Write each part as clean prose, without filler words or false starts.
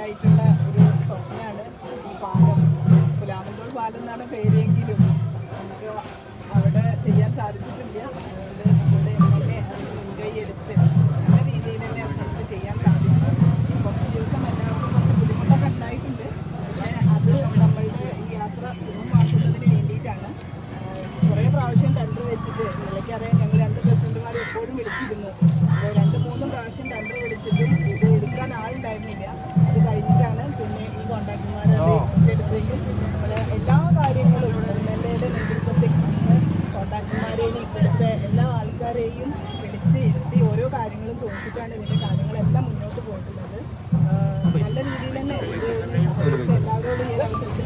കാലങ്ങളായിട്ടുള്ള ഒരു സ്വപ്നമാണ് ഈ പാലം. പുലാമന്തോൾ പാലം എന്നാണ് പേരെങ്കിലും നമുക്ക് അവിടെ ചെയ്യാൻ സാധിച്ചിട്ടില്ല. അതുകൊണ്ട് നമ്മുടെ MLA അതിന് മുൻകൈ എടുത്ത് നല്ല രീതിയിൽ തന്നെ അത് നമുക്ക് ചെയ്യാൻ സാധിച്ചു. കുറച്ച് ദിവസം എല്ലാവർക്കും കുറച്ച് ബുദ്ധിമുട്ടൊക്കെ ഉണ്ടായിട്ടുണ്ട്. പക്ഷേ അത് നമ്മളുടെ ഈ യാത്ര സുഗമമാക്കുന്നതിന് വേണ്ടിയിട്ടാണ്. കുറേ പ്രാവശ്യം ടെൻഡർ വെച്ചിട്ട് നിലയ്ക്കറിയാൻ ഞങ്ങൾ 2 പ്രസിഡന്റുമാരെ എപ്പോഴും വിളിച്ചിരുന്നു. അപ്പോൾ 2-3 പ്രാവശ്യം ടെൻഡർ വിളിച്ചിട്ടും ഇത് എടുക്കാൻ ആളുണ്ടായിരുന്നില്ല. അത് കഴിഞ്ഞിട്ടാണ് പിന്നെ ഈ കോൺട്രാക്ടർമാരെ ഏറ്റെടുക്കുകയും എല്ലാ കാര്യങ്ങളും MLAയുടെ നേതൃത്വത്തിൽ കോൺട്രാക്ടർമാരെയും ഇവിടുത്തെ എല്ലാ ആൾക്കാരെയും വിളിച്ച് ഇരുത്തി ഓരോ കാര്യങ്ങളും ചോദിച്ചിട്ടാണ് ഇതിൻ്റെ കാര്യങ്ങളെല്ലാം മുന്നോട്ട് പോയിട്ടുള്ളത്. നല്ല രീതിയിൽ തന്നെ ഇതിനെ സഹകരിച്ച എല്ലാവരോടും ഈ അവസരത്തിൽ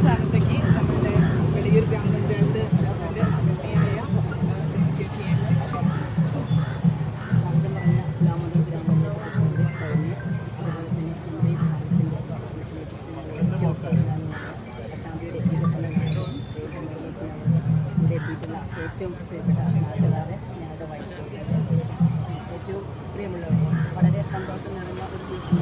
സ്ഥാനത്തേക്ക് നമ്മുടെ വെളിയൂർ ഗ്രാമപഞ്ചായത്ത് പ്രസിഡന്റ് അഭിനയായ ചേച്ചിയെ ഏറ്റവും പ്രിയപ്പെട്ട നാട്ടുകാരെ, ഞങ്ങളുടെ വൈസ് ഏറ്റവും പ്രിയമുള്ളവർ, വളരെ സന്തോഷം നിറഞ്ഞ ഒരു ദിവസം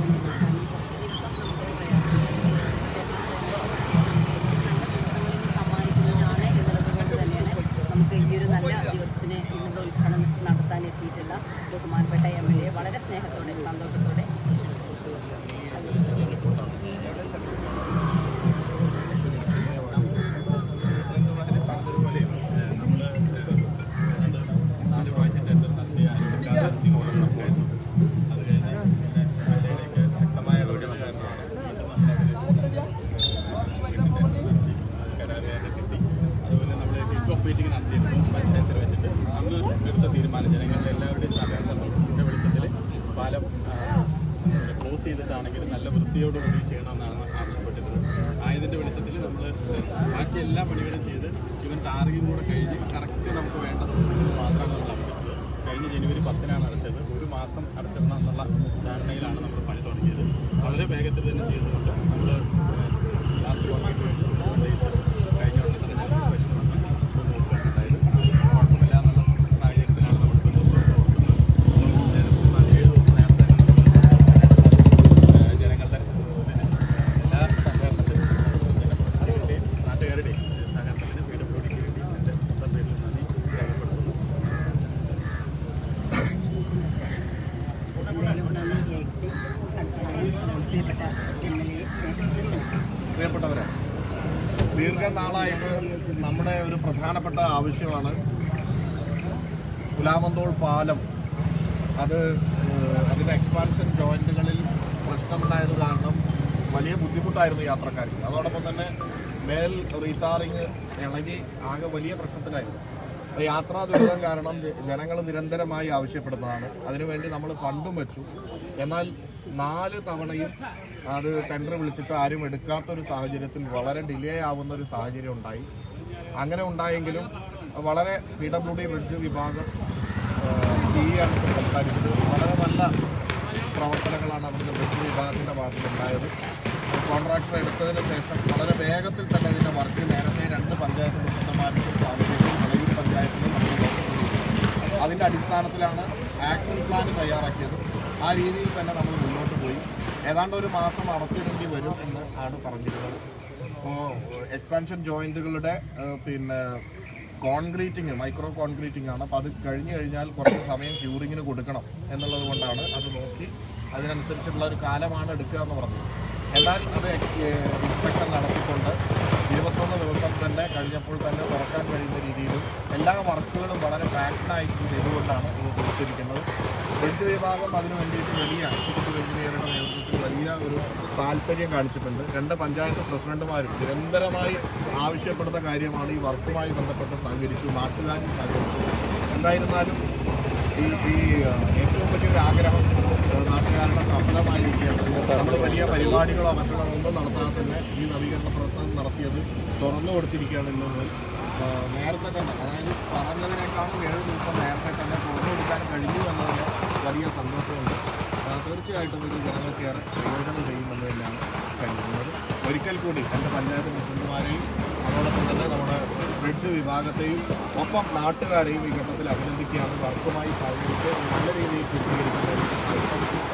സമ്മാനിക്കുന്നതാണ് എന്നുള്ളത് കൊണ്ട് തന്നെയാണ് നമുക്ക് ഈ ഒരു നല്ല ദിവസത്തിന് ഇന്നിവിടെ ഉദ്ഘാടനം നടത്താൻ എത്തിയിട്ടുള്ള ബഹുമാനപ്പെട്ട MLA വളരെ സ്നേഹത്തോടെ സന്തോഷത്തോടെ തീരുമാനം ജനങ്ങളുടെ എല്ലാവരുടെയും സഹകരണത്തിന്റെ വെളിച്ചത്തിൽ പാലം ക്ലോസ് ചെയ്തിട്ടാണെങ്കിലും നല്ല വൃത്തിയോടുകൂടി ചെയ്യണമെന്നാണ് ആവശ്യപ്പെട്ടിരുന്നത്. ആയതിൻ്റെ വെളിച്ചത്തിൽ നമ്മൾ ബാക്കി എല്ലാ പണികളും ചെയ്ത് ഇവൻ ടാർഗറ്റും കൂടെ കഴിഞ്ഞ് കറക്റ്റ് നമുക്ക് വേണ്ട ദിവസങ്ങളിൽ മാത്രമാണ് നമ്മൾ അടച്ചത്. കഴിഞ്ഞ ജനുവരി 10-നാണ് അടച്ചത്. 1 മാസം അടച്ചിടണം എന്നുള്ള ധാരണയിലാണ് നമ്മൾ പണി തുടങ്ങിയത്. വളരെ വേഗത്തിൽ തന്നെ ചെയ്തുകൊണ്ട് നമ്മൾ ലാസ്റ്റ് വന്നിട്ട് കഴിഞ്ഞ ഉടനെ തന്നെ ഞങ്ങൾ സ്പെഷ്യൽ വന്ന് നോക്കുകയുണ്ടായത്. കുഴപ്പമില്ല എന്നുള്ള സാഹചര്യത്തിലാണ് നമ്മളിപ്പോൾ നോക്കുന്നത്. 7 ദിവസം നേരത്തെ ജനങ്ങളുടെ എല്ലാ സഹകരണത്തിനും ജനപ്രതിനിധികളുടെയും നാട്ടുകാരുടെയും സഹകരണത്തിന് PWDക്ക് വേണ്ടി എൻ്റെ സ്വന്തം പേരിൽ നന്ദി രേഖപ്പെടുത്തുന്നു. പ്രിയപ്പെട്ടവരെ, ദീർഘനാളായിട്ട് നമ്മുടെ ഒരു പ്രധാനപ്പെട്ട ആവശ്യമാണ് പുലാമന്തോൾ പാലം. അതിൻ്റെ എക്സ്പാൻഷൻ ജോയിൻറ്റുകളിൽ പ്രശ്നമുണ്ടായത് കാരണം വലിയ ബുദ്ധിമുട്ടായിരുന്നു യാത്രക്കാർക്ക്. അതോടൊപ്പം തന്നെ മേൽ റീടാറിങ് ഇളകി ആകെ വലിയ പ്രശ്നത്തിലായിരുന്നു. യാത്രാ ദുരിതം കാരണം ജനങ്ങൾ നിരന്തരമായി ആവശ്യപ്പെടുന്നതാണ്. അതിനുവേണ്ടി നമ്മൾ ഫണ്ടും വെച്ചു. എന്നാൽ 4 തവണയും അത് ടെൻഡർ വിളിച്ചിട്ട് ആരും എടുക്കാത്തൊരു സാഹചര്യത്തിൽ വളരെ ഡിലേ ആവുന്ന ഒരു സാഹചര്യം ഉണ്ടായി. അങ്ങനെ ഉണ്ടായെങ്കിലും വളരെ PWD ബ്രിഡ്ജ് വിഭാഗം ആണ് സംസാരിച്ചത്. വളരെ നല്ല പ്രവർത്തനങ്ങളാണ് അവിടുത്തെ ബ്രിഡ്ജ് വിഭാഗത്തിൻ്റെ ഭാഗത്തുണ്ടായത്. കോൺട്രാക്ടർ എടുത്തതിന് ശേഷം വളരെ വേഗത്തിൽ തന്നെ ഇതിൻ്റെ വർക്ക് നേരത്തെ 2 പഞ്ചായത്ത് പ്രസിഡന്റുമാരുടെ സാഹചര്യത്തിൽ വെളിയൂർ പഞ്ചായത്തിലും അതിൻ്റെ അടിസ്ഥാനത്തിലാണ് ആക്ഷൻ പ്ലാൻ തയ്യാറാക്കിയത്. ആ രീതിയിൽ തന്നെ നമ്മൾ മുന്നോട്ട് പോയി. ഏതാണ്ട് 1 മാസം അടച്ചിടേണ്ടി വരും എന്ന് ആണ് പറഞ്ഞിരുന്നത്. അപ്പോൾ എക്സ്പാൻഷൻ ജോയിൻറ്റുകളുടെ കോൺക്രീറ്റിങ്, മൈക്രോ കോൺക്രീറ്റിംഗ് ആണ്. അപ്പോൾ അത് കഴിഞ്ഞ് കഴിഞ്ഞാൽ കുറച്ച് സമയം ക്യൂറിങ്ങിന് കൊടുക്കണം എന്നുള്ളത് കൊണ്ടാണ് അത് നോക്കി അതിനനുസരിച്ചുള്ള ഒരു കാലമാണ് എടുക്കുക എന്ന് പറഞ്ഞത്. എന്നാൽ അത് ഇൻസ്പെക്ഷൻ നടത്തിക്കൊണ്ട് 21 ദിവസം തന്നെ കഴിഞ്ഞപ്പോൾ തന്നെ തുറക്കാൻ കഴിയുന്ന രീതിയിലും എല്ലാ വർക്കുകളും വളരെ പാക്ഡായിട്ട് ചെയ്തുകൊണ്ടാണ് ഇത് തീർത്തിരിക്കുന്നത്. ബ്രിഡ്ജ് വിഭാഗം അതിനു വേണ്ടിയിട്ട് വലിയ എക്സിക്യൂട്ടീവ് എഞ്ചിനീയറുടെ നേതൃത്വത്തിൽ വലിയ ഒരു താല്പര്യം കാണിച്ചിട്ടുണ്ട്. 2 പഞ്ചായത്ത് പ്രസിഡന്റുമാരും നിരന്തരമായി ആവശ്യപ്പെടുന്ന കാര്യമാണ്. ഈ വർക്കുമായി ബന്ധപ്പെട്ട് സഹകരിച്ചു, നാട്ടുകാരും സഹകരിച്ചു. എന്തായിരുന്നാലും ഈ ഏറ്റവും വലിയൊരു ആഗ്രഹം നാട്ടുകാരുടെ സഫലമായിരിക്കുകയാണ്. നമ്മൾ വലിയ പരിപാടികളോ മറ്റുള്ളതൊന്നും നടത്താതെ തന്നെ ഈ നവീകരണ പ്രവർത്തനം നടത്തിയത് തുറന്നു കൊടുത്തിരിക്കുകയാണ് എന്നുള്ളത് നേരത്തെ തന്നെ, അതായത് പറഞ്ഞതിനേക്കാളും 7 ദിവസം നേരത്തെ തന്നെ തുറന്നു കൊടുക്കാൻ കഴിഞ്ഞു എന്നതിന് വലിയ സന്തോഷമുണ്ട്. തീർച്ചയായിട്ടും ഇത് ജനങ്ങൾക്കേറെ പ്രയോജനം ചെയ്യുമെന്ന് തന്നെയാണ് കരുതുന്നത്. ഒരിക്കൽ കൂടി എൻ്റെ പഞ്ചായത്ത് പ്രസിഡന്റുമാരെയും അതോടൊപ്പം തന്നെ നമ്മുടെ ബ്രിഡ്ജ് വിഭാഗത്തെയും ഒപ്പം നാട്ടുകാരെയും ഈ ഘട്ടത്തിൽ അഭിനന്ദിക്കുകയാണ്. വർക്കുമായി സഹകരിച്ച് നല്ല രീതിയിൽ പൂർത്തീകരിക്കുന്ന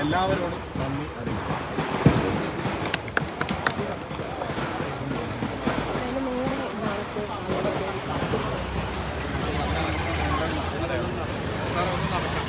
എല്ലാവരോടും നന്ദി അറിയിക്കുന്നു. സാർ ഒന്ന് നടക്കാം.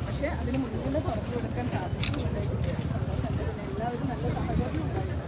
പക്ഷേ അതിന് മുൻകൂട്ടി തുറച്ചു കൊടുക്കാൻ സാധിച്ചു. സന്തോഷം. എല്ലാവരും നല്ല സഹകരണം ഉണ്ടായിരുന്നു.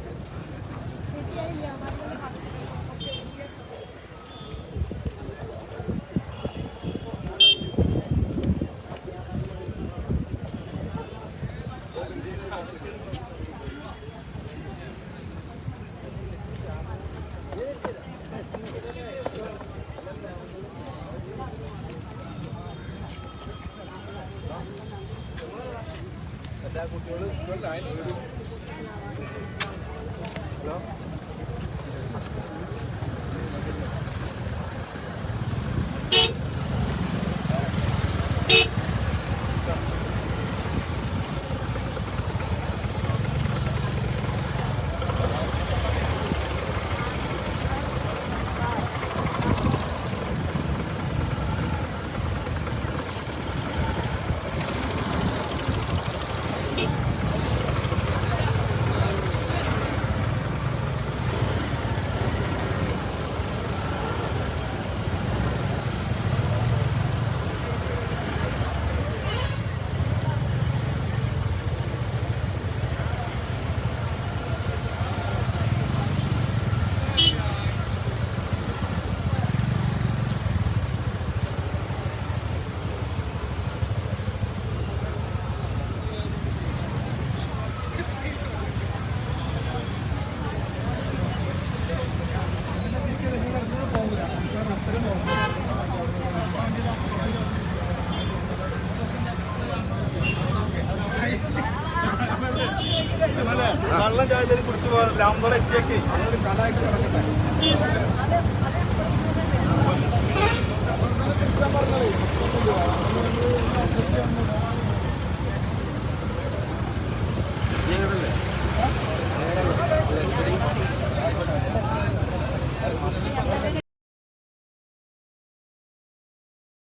വെള്ളം ചായത്തിൽ കുടിച്ചു പോകാൻ ലാമ്പള എത്തിയൊക്കെ കടാക്കി പറഞ്ഞത്